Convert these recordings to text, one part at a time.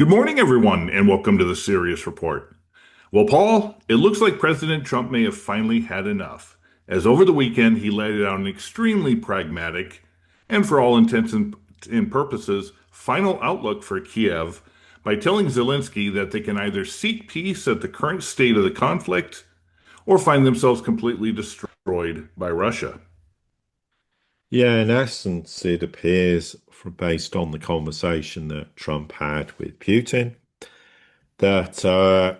Good morning, everyone, and welcome to the Sirius Report. Well, Paul, it looks like President Trump may have finally had enough, as over the weekend he laid out an extremely pragmatic, and for all intents and purposes, final outlook for Kiev by telling Zelensky that they can either seek peace at the current state of the conflict or find themselves completely destroyed by Russia. Yeah, in essence, it appears based on the conversation that Trump had with Putin that a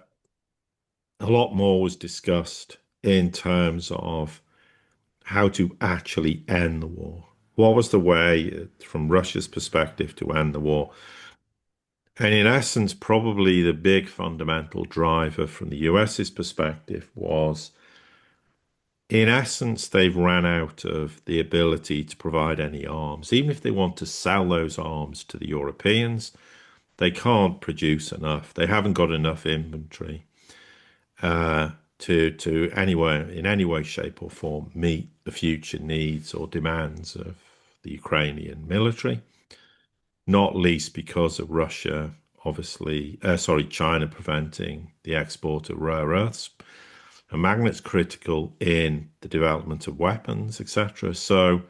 lot more was discussed in terms of how to actually end the war. What was the way, from Russia's perspective, to end the war? And in essence, probably the big fundamental driver from the US's perspective was, in essence, they've ran out of the ability to provide any arms. Even if they want to sell those arms to the Europeans, they can't produce enough. They haven't got enough inventory to anywhere in any way, shape, or form meet the future needs or demands of the Ukrainian military. Not least because of Russia, obviously, China preventing the export of rare earths and magnets critical in the development of weapons, etc. So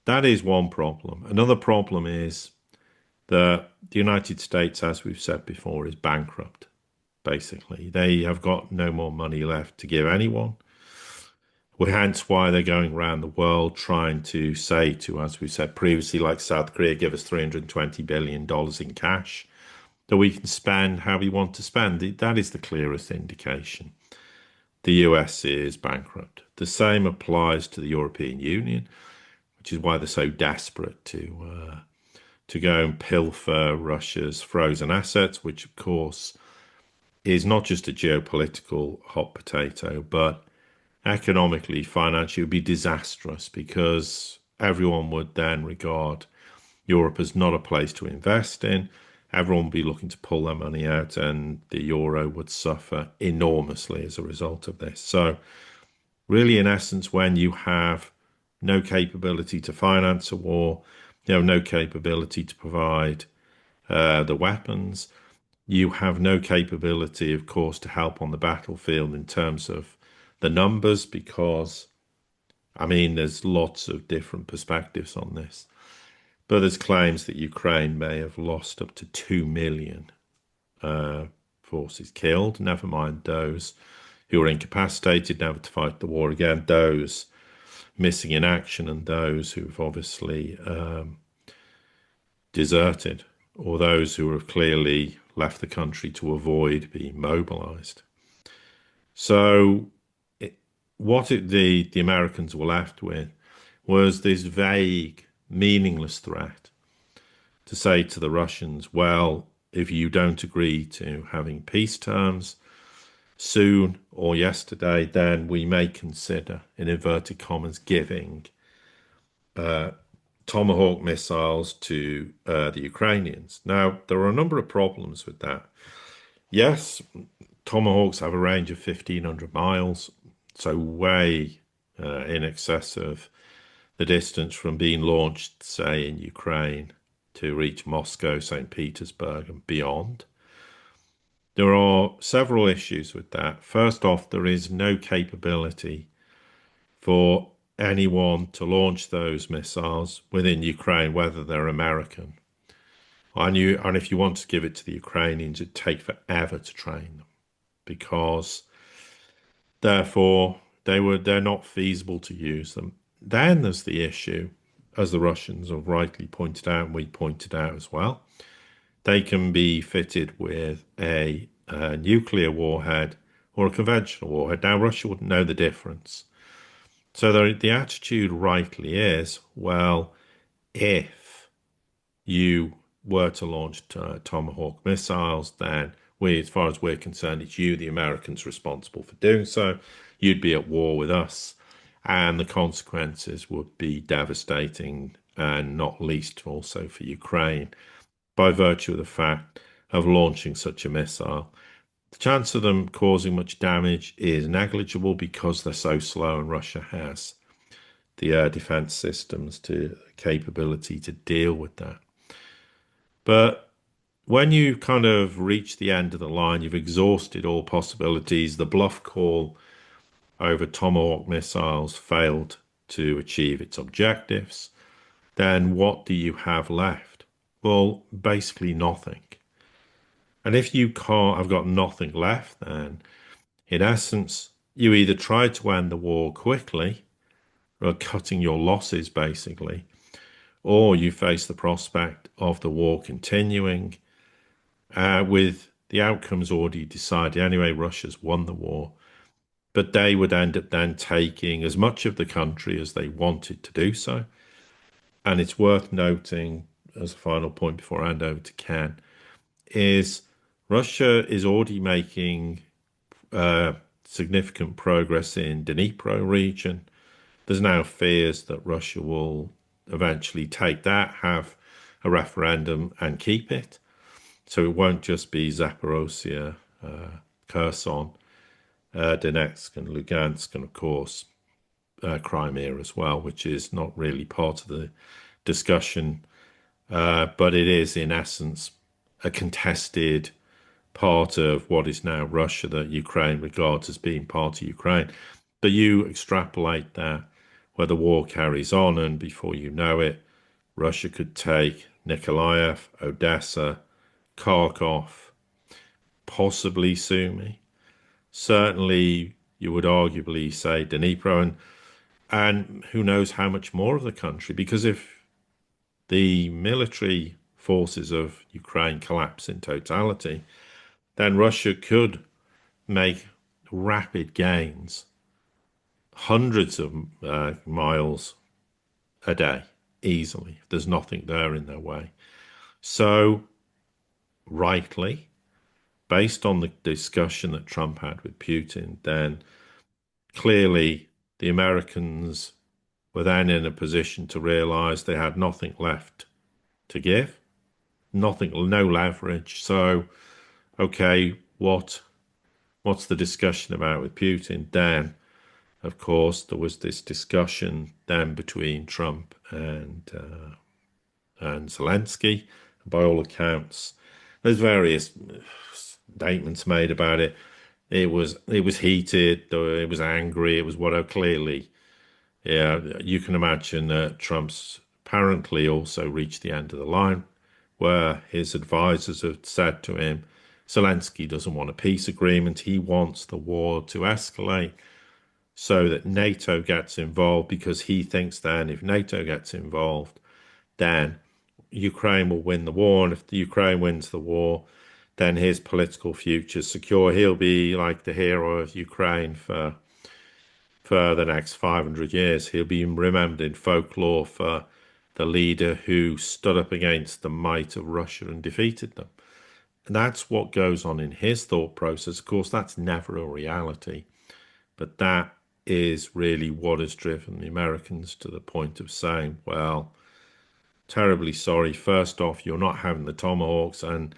that is one problem. Another problem is that the United States, as we've said before, is bankrupt. Basically, they have got no more money left to give anyone. Hence why they're going around the world trying to say to, as we said previously, like South Korea, give us $320 billion in cash that we can spend how we want to spend. That is the clearest indication the US is bankrupt. The same applies to the European Union, which is why they're so desperate to go and pilfer Russia's frozen assets, which of course is not just a geopolitical hot potato, but economically, financially, it would be disastrous because everyone would then regard Europe as not a place to invest in. Everyone would be looking to pull their money out, and the euro would suffer enormously as a result of this. So, really, in essence, when you have no capability to finance a war, you have no capability to provide the weapons, you have no capability, of course, to help on the battlefield in terms of the numbers, because, I mean, there's lots of different perspectives on this. But there's claims that Ukraine may have lost up to 2 million forces killed, never mind those who were incapacitated, never to fight the war again, those missing in action, and those who've obviously deserted, or those who have clearly left the country to avoid being mobilized. So, the Americans were left with was this vague, meaningless threat to say to the Russians, well, if you don't agree to having peace terms soon or yesterday, then we may consider, in inverted commas, giving Tomahawk missiles to the Ukrainians. Now, there are a number of problems with that. Yes, Tomahawks have a range of 1,500 miles, so way in excess of the distance from being launched, say, in Ukraine to reach Moscow, St. Petersburg, and beyond. There are several issues with that. First off, there is no capability for anyone to launch those missiles within Ukraine, whether they're American. And if you want to give it to the Ukrainians, it'd take forever to train them because, therefore, they're not feasible to use them. Then there's the issue, as the Russians have rightly pointed out, and we pointed out as well. They can be fitted with a nuclear warhead or a conventional warhead. Now, Russia wouldn't know the difference. So the attitude rightly is, well, if you were to launch Tomahawk missiles, then as far as we're concerned, it's you, the Americans, responsible for doing so. You'd be at war with us, and the consequences would be devastating, and not least also for Ukraine, by virtue of the fact of launching such a missile. The chance of them causing much damage is negligible because they're so slow, and Russia has the air defense systems to capability to deal with that. But when you kind of reach the end of the line, you've exhausted all possibilities. The bluff call over Tomahawk missiles failed to achieve its objectives. Then what do you have left? Well, basically nothing. And if you can't, I've got nothing left, then in essence, you either try to end the war quickly, or cutting your losses basically, or you face the prospect of the war continuing with the outcomes already decided. Anyway, Russia's won the war, but they would end up then taking as much of the country as they wanted to do so. And it's worth noting, as a final point before I hand over to Ken, is Russia is already making uh, significant progress in Dnipro region. There's now fears that Russia will eventually take that, have a referendum, and keep it. So it won't just be Zaporozhye, Kherson, Donetsk, and Lugansk, and of course Crimea as well, which is not really part of the discussion, but it is in essence a contested part of what is now Russia that Ukraine regards as being part of Ukraine. But you extrapolate that where the war carries on, and before you know it, Russia could take Nikolaev, Odessa, Kharkov, possibly Sumy. Certainly, you would arguably say Dnipro, and who knows how much more of the country, because if the military forces of Ukraine collapse in totality, then Russia could make rapid gains, hundreds of miles a day, easily, if there's nothing there in their way. So, rightly, based on the discussion that Trump had with Putin, then clearly the Americans were then in a position to realize they had nothing left to give, nothing, no leverage. So, okay, what's the discussion about with Putin? Then, of course, there was this discussion then between Trump and Zelensky. By all accounts, there's various statements made about it. It was heated, it was angry, it was whatever. Clearly, yeah, you can imagine that Trump's apparently also reached the end of the line, where his advisors have said to him, Zelensky doesn't want a peace agreement. He wants the war to escalate so that NATO gets involved, because he thinks then if NATO gets involved, then Ukraine will win the war. And if the Ukraine wins the war, then his political future is secure. He'll be like the hero of Ukraine for the next 500 years. He'll be remembered in folklore for the leader who stood up against the might of Russia and defeated them. And that's what goes on in his thought process. Of course, that's never a reality, but that is really what has driven the Americans to the point of saying, well, terribly sorry. First off, you're not having the Tomahawks, and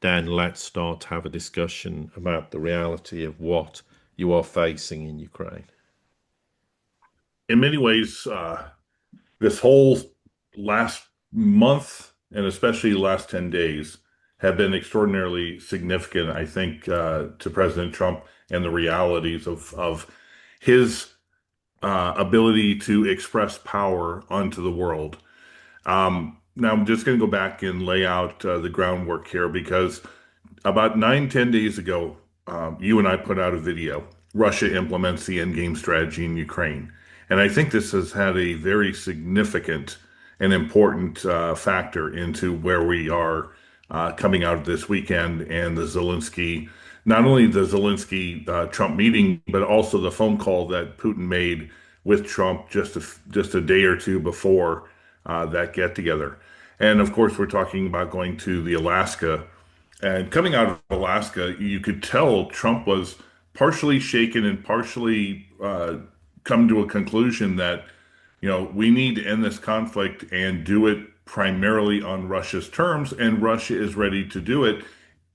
then let's start to have a discussion about the reality of what you are facing in Ukraine. In many ways, this whole last month and especially the last 10 days have been extraordinarily significant, I think, to President Trump and the realities of his ability to express power onto the world. Now, I'm just going to go back and lay out the groundwork here because about 9, 10 days ago, you and I put out a video. Russia implements the endgame strategy in Ukraine. And I think this has had a very significant and important factor into where we are coming out of this weekend and the Zelensky, not only the Zelensky Trump meeting, but also the phone call that Putin made with Trump just a day or two before that get together. And of course, we're talking about going to the Alaska. And coming out of Alaska, you could tell Trump was partially shaken and partially come to a conclusion that, we need to end this conflict and do it primarily on Russia's terms, and Russia is ready to do it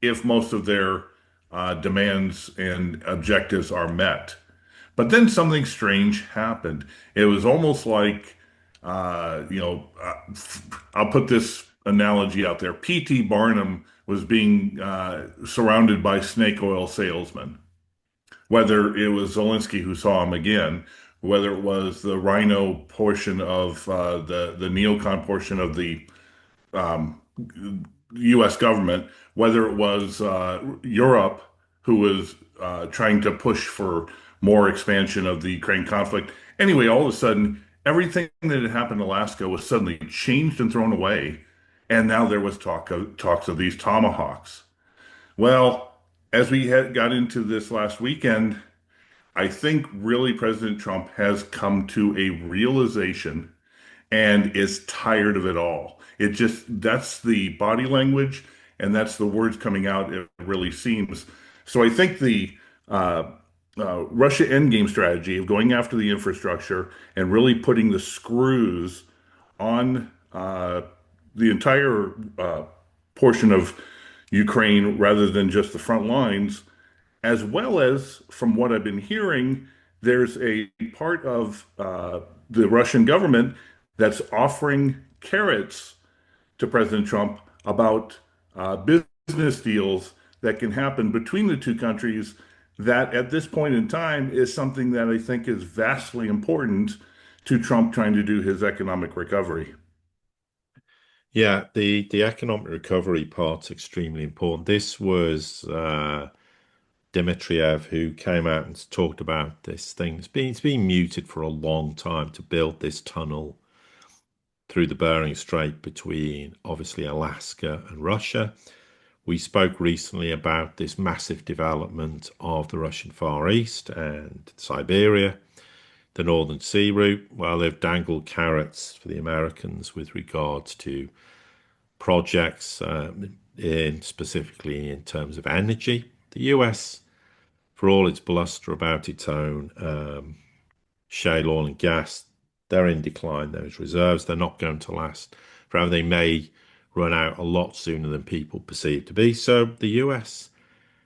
if most of their demands and objectives are met. But then something strange happened. It was almost like, uh, you know, uh, I'll put this analogy out there. P.T. Barnum was being surrounded by snake oil salesmen. Whether it was Zelensky who saw him again, whether it was the Rhino portion of the neocon portion of the um, U.S. government, whether it was Europe who was trying to push for more expansion of the Ukraine conflict. Anyway, all of a sudden, everything that had happened in Alaska was suddenly changed and thrown away, and now there was talks of these tomahawks. Well, as we got into this last weekend, I think really President Trump has come to a realization and is tired of it all. It just, that's the body language and that's the words coming out, it really seems. So I think the uh, Russia endgame strategy of going after the infrastructure and really putting the screws on the entire portion of Ukraine rather than just the front lines, as well as from what I've been hearing, there's a part of the Russian government that's offering carrots to President Trump about business deals that can happen between the two countries. That at this point in time is something that I think is vastly important to Trump trying to do his economic recovery. Yeah, the economic recovery part's extremely important. This was Dmitriev who came out and talked about this thing. It's been muted for a long time to build this tunnel through the Bering Strait between obviously Alaska and Russia. We spoke recently about this massive development of the Russian Far East and Siberia, the Northern Sea route. Well, they've dangled carrots for the Americans with regards to projects, in specifically in terms of energy. The US, for all its bluster about its own shale oil and gas, they're in decline. Those reserves, they're not going to last forever. They may run out a lot sooner than people perceive to be. So the US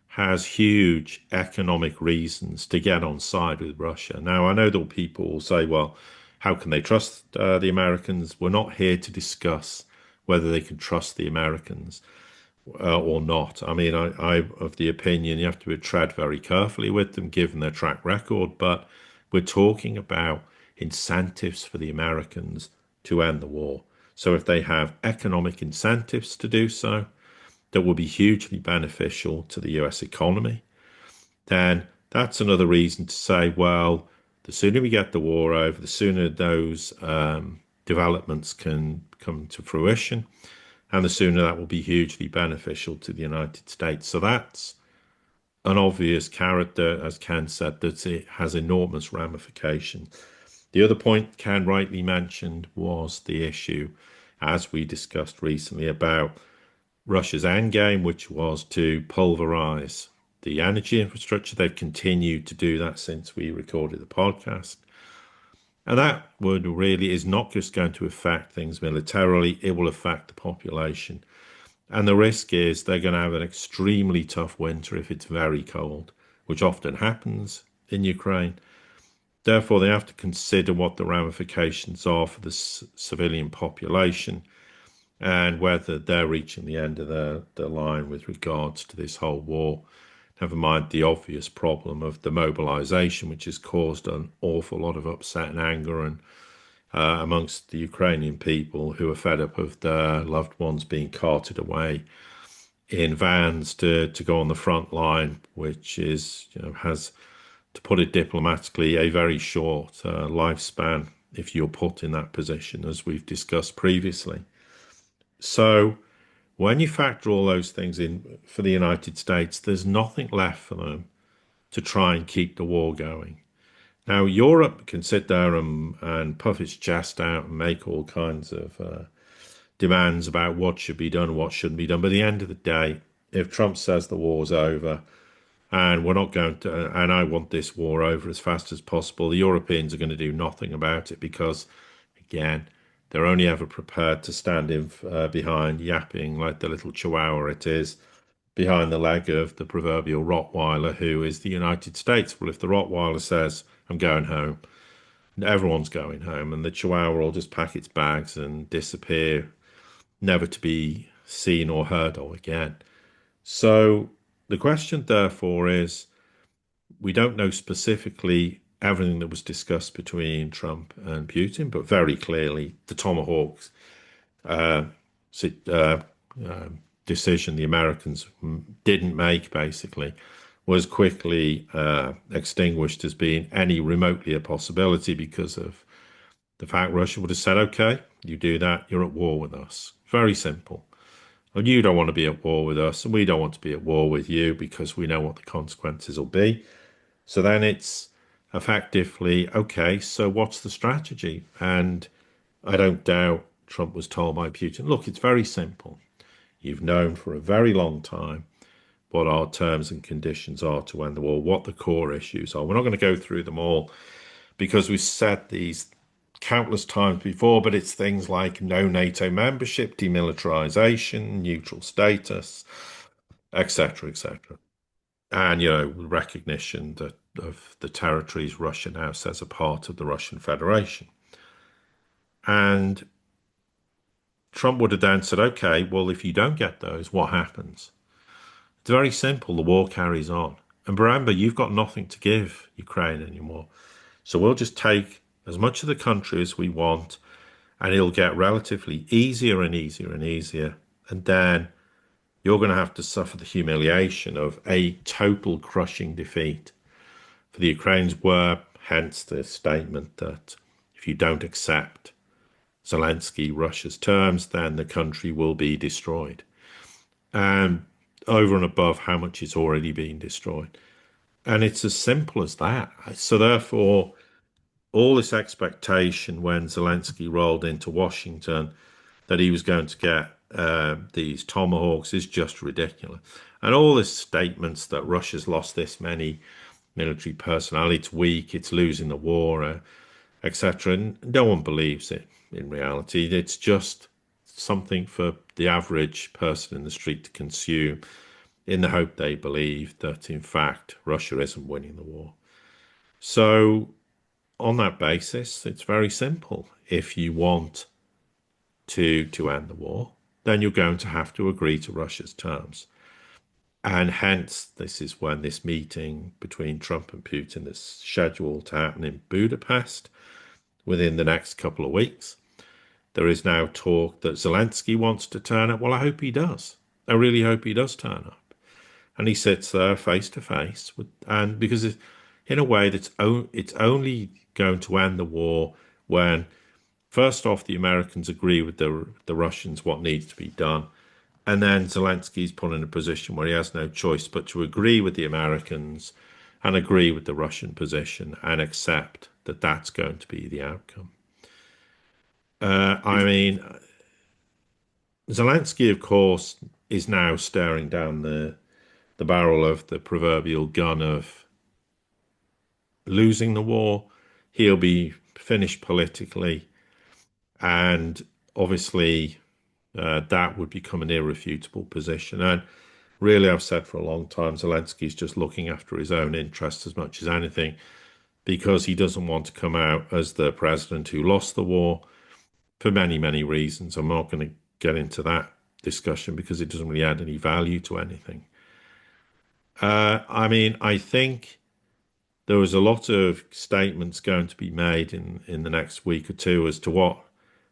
has huge economic reasons to get on side with Russia. Now, I know that people will say, well, how can they trust the Americans? We're not here to discuss whether they can trust the Americans or not. I mean, I'm of the opinion you have to tread very carefully with them, given their track record, but we're talking about incentives for the Americans to end the war. So if they have economic incentives to do so, that will be hugely beneficial to the US economy, then that's another reason to say, well, the sooner we get the war over, the sooner those developments can come to fruition, and the sooner that will be hugely beneficial to the United States. So that's an obvious carrot that, as Ken said, that it has enormous ramifications. The other point Ken rightly mentioned was the issue, as we discussed recently, about Russia's endgame, which was to pulverize the energy infrastructure. They've continued to do that since we recorded the podcast. And that would really is not just going to affect things militarily, it will affect the population. And the risk is they're going to have an extremely tough winter if it's very cold, which often happens in Ukraine. Therefore, they have to consider what the ramifications are for the civilian population and whether they're reaching the end of the line with regards to this whole war. Never mind the obvious problem of the mobilization, which has caused an awful lot of upset and anger and amongst the Ukrainian people who are fed up of their loved ones being carted away in vans to go on the front line, which is, has, to put it diplomatically, a very short lifespan if you're put in that position, as we've discussed previously. So when you factor all those things in for the United States, there's nothing left for them to try and keep the war going. Now, Europe can sit there and puff its chest out and make all kinds of demands about what should be done and what shouldn't be done. But at the end of the day, if Trump says the war's over and we're not going to, and I want this war over as fast as possible, the Europeans are going to do nothing about it because, again, they're only ever prepared to stand in behind, yapping like the little chihuahua it is, behind the leg of the proverbial Rottweiler, who is the United States. Well, if the Rottweiler says, I'm going home, everyone's going home, and the Chihuahua will just pack its bags and disappear, never to be seen or heard of again. So the question, therefore, is we don't know specifically everything that was discussed between Trump and Putin, but very clearly the Tomahawks uh, uh, decision the Americans didn't make, basically, was quickly extinguished as being any remotely a possibility because of the fact Russia would have said, okay, you do that, you're at war with us. Very simple. And you don't want to be at war with us, and we don't want to be at war with you because we know what the consequences will be. So then it's effectively, okay, so what's the strategy? And I don't doubt Trump was told by Putin, look, it's very simple. You've known for a very long time what our terms and conditions are to end the war, what the core issues are. We're not going to go through them all because we've said these countless times before, but it's things like no NATO membership, demilitarization, neutral status, etc., etc. And, recognition that of the territories Russia now says are part of the Russian Federation. And Trump would have then said, okay, well, if you don't get those, what happens? It's very simple. The war carries on. And remember, you've got nothing to give Ukraine anymore. So we'll just take as much of the country as we want, and it'll get relatively easier and easier and easier. And then you're going to have to suffer the humiliation of a total crushing defeat. For the Ukrainians were, hence the statement that if you don't accept Zelensky, Russia's terms, then the country will be destroyed. And over and above how much it's already been destroyed. And it's as simple as that. So therefore, all this expectation when Zelensky rolled into Washington that he was going to get these tomahawks is just ridiculous. And all these statements that Russia's lost this many military personnel, it's weak, it's losing the war, etc. And no one believes it in reality. It's just something for the average person in the street to consume in the hope they believe that, in fact, Russia isn't winning the war. So, on that basis, it's very simple. If you want to end the war, then you're going to have to agree to Russia's terms. And hence, this is when this meeting between Trump and Putin is scheduled to happen in Budapest within the next couple of weeks. There is now talk that Zelensky wants to turn up. Well, I hope he does. I really hope he does turn up. And he sits there face to face with, and because in a way it's only going to end the war when first off the Americans agree with the Russians what needs to be done, and then Zelensky's put in a position where he has no choice but to agree with the Americans and agree with the Russian position and accept that that's going to be the outcome. I mean, Zelensky, of course, is now staring down the barrel of the proverbial gun of losing the war. He'll be finished politically, and obviously that would become an irrefutable position. And really, I've said for a long time, Zelensky's just looking after his own interests as much as anything, because he doesn't want to come out as the president who lost the war for many, many reasons. I'm not going to get into that discussion because it doesn't really add any value to anything. I mean, I think there was a lot of statements going to be made in the next week or two as to what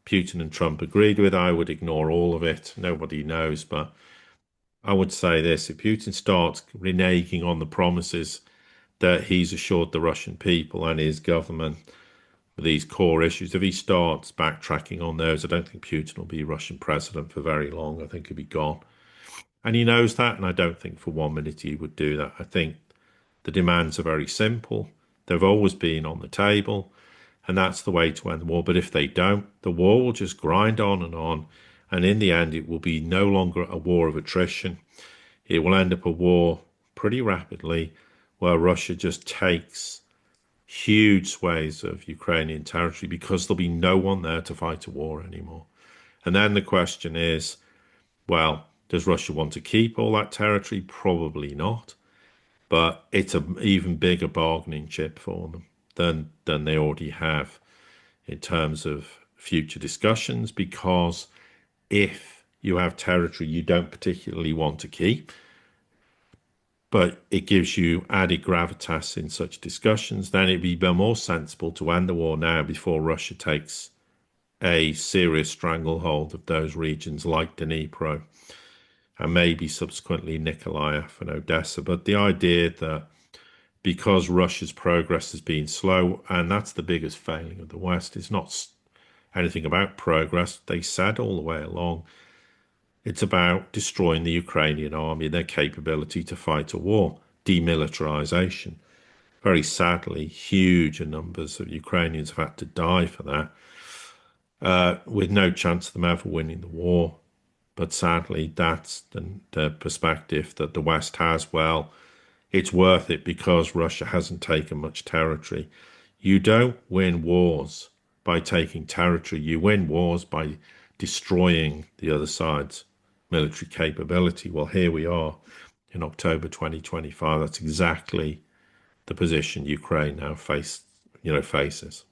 Putin and Trump agreed with. I would ignore all of it. Nobody knows. But I would say this: if Putin starts reneging on the promises that he's assured the Russian people and his government with these core issues, if he starts backtracking on those, I don't think Putin will be Russian president for very long. I think he'll be gone. And he knows that. And I don't think for 1 minute he would do that. I think the demands are very simple. They've always been on the table, and that's the way to end the war. But if they don't, the war will just grind on, and in the end, it will be no longer a war of attrition. It will end up a war pretty rapidly where Russia just takes huge swathes of Ukrainian territory because there'll be no one there to fight a war anymore. And then the question is, well, does Russia want to keep all that territory? Probably not. But it's an even bigger bargaining chip for them than they already have in terms of future discussions, because if you have territory you don't particularly want to keep, but it gives you added gravitas in such discussions. Then it'd be more sensible to end the war now before Russia takes a serious stranglehold of those regions like Dnipro and maybe subsequently Nikolaev and Odessa. But the idea that because Russia's progress has been slow, and that's the biggest failing of the West, it's not anything about progress. They said all the way along, it's about destroying the Ukrainian army and their capability to fight a war, demilitarization. Very sadly, huge numbers of Ukrainians have had to die for that, with no chance of them ever winning the war. But sadly, that's the perspective that the West has. Well, it's worth it because Russia hasn't taken much territory. You don't win wars by taking territory. You win wars by destroying the other side's military capability. Well, here we are in October 2025. That's exactly the position Ukraine now faces.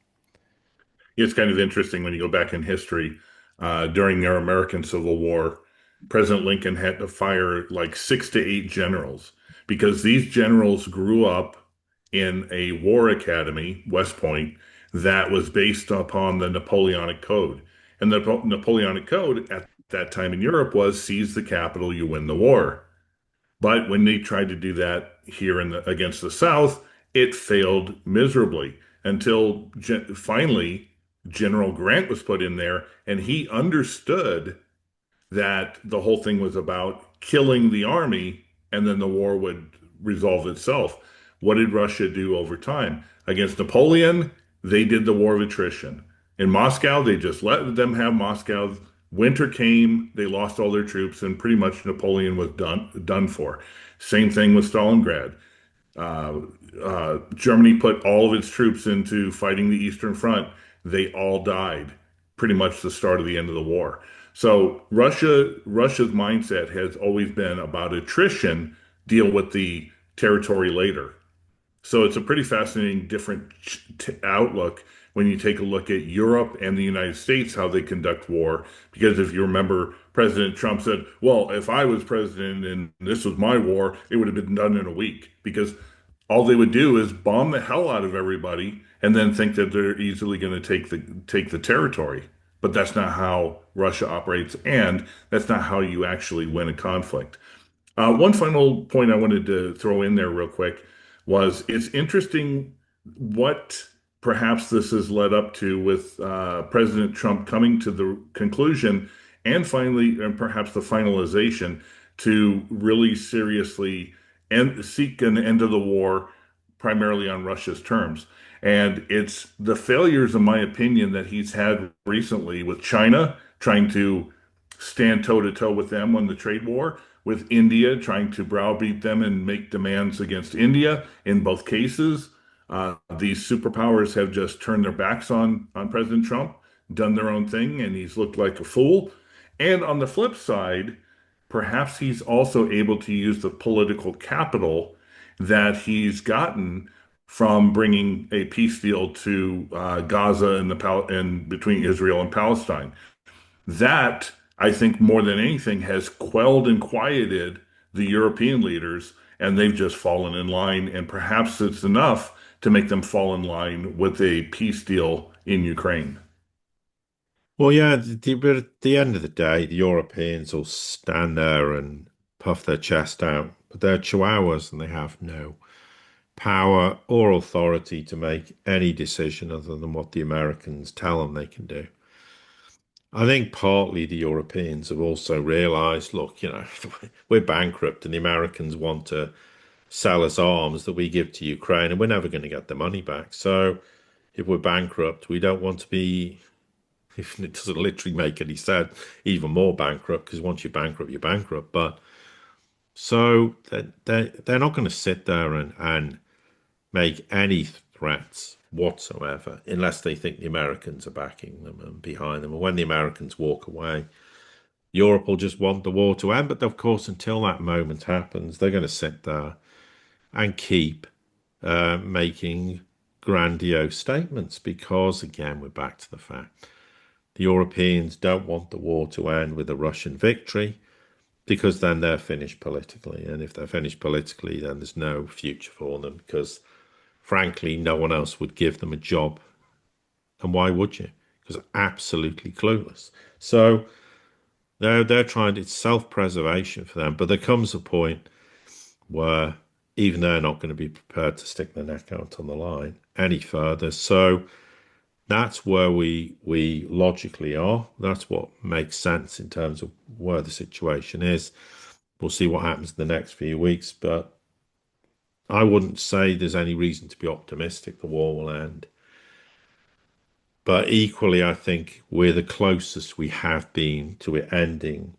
It's kind of interesting when you go back in history. During our American Civil War, President Lincoln had to fire like 6 to 8 generals because these generals grew up in a war academy, West Point, that was based upon the Napoleonic Code. And the Napoleonic Code at that time in Europe was seize the capital, you win the war. But when they tried to do that here against the South, it failed miserably until finally General Grant was put in there and he understood that the whole thing was about killing the army and then the war would resolve itself. What did Russia do over time? Against Napoleon, they did the war of attrition. In Moscow, they just let them have Moscow. Winter came, they lost all their troops, and pretty much Napoleon was done for. Same thing with Stalingrad. Germany put all of its troops into fighting the Eastern Front. They all died. Pretty much the start of the end of the war. So Russia's mindset has always been about attrition, deal with the territory later. So it's a pretty fascinating, different outlook when you take a look at Europe and the United States, how they conduct war. Because if you remember, President Trump said, well, if I was president and this was my war, it would have been done in a week. Because all they would do is bomb the hell out of everybody and then think that they're easily going to take the territory. But that's not how Russia operates, and that's not how you actually win a conflict. One final point I wanted to throw in there real quick was it's interesting what perhaps this has led up to with President Trump coming to the conclusion and finally, and perhaps the finalization to really seriously seek an end of the war primarily on Russia's terms. And it's the failures, in my opinion, that he's had recently with China trying to stand toe to toe with them on the trade war, with India trying to browbeat them and make demands against India. In both cases, these superpowers have just turned their backs on President Trump, done their own thing, and he's looked like a fool. And on the flip side, perhaps he's also able to use the political capital that he's gotten from bringing a peace deal to Gaza and between Israel and Palestine. That, I think, more than anything, has quelled and quieted the European leaders, and they've just fallen in line. And perhaps it's enough to make them fall in line with a peace deal in Ukraine. Well, yeah, but at the end of the day, the Europeans will stand there and puff their chest out, but they're chihuahuas and they have no power or authority to make any decision other than what the Americans tell them they can do. I think partly the Europeans have also realized, look, we're bankrupt and the Americans want to sell us arms that we give to Ukraine and we're never going to get the money back. So if we're bankrupt, we don't want to be, if it doesn't literally make any sense, even more bankrupt, because once you're bankrupt, you're bankrupt. But so they're not going to sit there and make any threats whatsoever unless they think the Americans are backing them and behind them. And when the Americans walk away, Europe will just want the war to end. But of course, until that moment happens, they're going to sit there and keep making grandiose statements because, again, we're back to the fact the Europeans don't want the war to end with a Russian victory. because then they're finished politically. And if they're finished politically, then there's no future for them because, frankly, no one else would give them a job. And why would you? Because they're absolutely clueless. So they're trying, it's self-preservation for them. But there comes a point where even they're not going to be prepared to stick their neck out on the line any further. So that's where we logically are. That's what makes sense in terms of where the situation is. We'll see what happens in the next few weeks, but I wouldn't say there's any reason to be optimistic the war will end. But equally, I think we're the closest we have been to it ending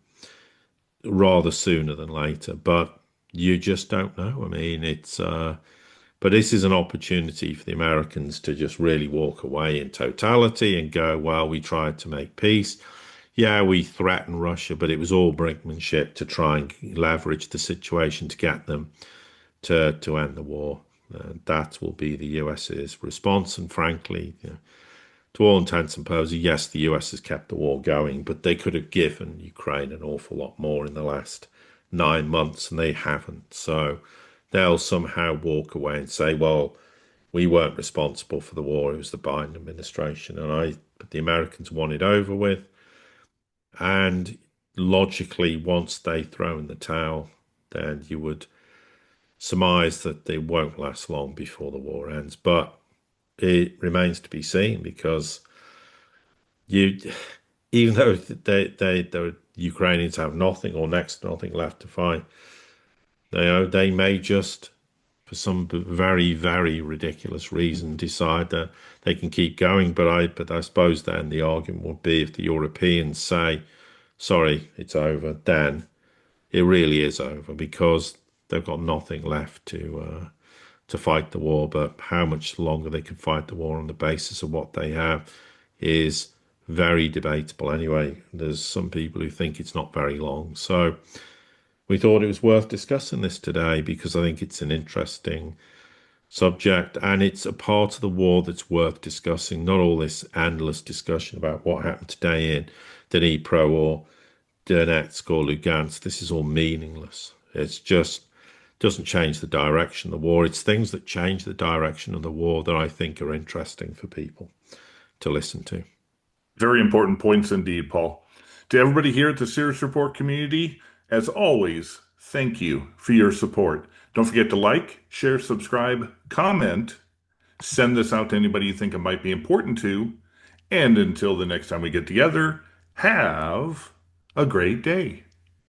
rather sooner than later. But you just don't know. I mean, but this is an opportunity for the Americans to just really walk away in totality and go, well, we tried to make peace. Yeah, we threatened Russia, but it was all brinkmanship to try and leverage the situation to get them to end the war. That will be the US's response. And frankly, to all intents and purposes, yes, the US has kept the war going, but they could have given Ukraine an awful lot more in the last 9 months, and they haven't. So they'll somehow walk away and say, well, we weren't responsible for the war. It was the Biden administration. But the Americans want it over with. And logically, once they throw in the towel, then you would surmise that they won't last long before the war ends. But it remains to be seen because you, even though the Ukrainians have nothing or next to nothing left to fight, they may just, for some very, very ridiculous reason, decide that they can keep going. But I suppose then the argument would be if the Europeans say, sorry, it's over, then it really is over because they've got nothing left to fight the war. But how much longer they can fight the war on the basis of what they have is very debatable. Anyway, there's some people who think it's not very long. So we thought it was worth discussing this today because I think it's an interesting subject and it's a part of the war that's worth discussing. Not all this endless discussion about what happened today in Dnipro or Donetsk or Lugansk. This is all meaningless. It's just doesn't change the direction of the war. It's things that change the direction of the war that I think are interesting for people to listen to. Very important points indeed, Paul. To everybody here at the Sirius Report community, as always, thank you for your support. Don't forget to like, share, subscribe, comment, send this out to anybody you think it might be important to. And until the next time we get together, have a great day.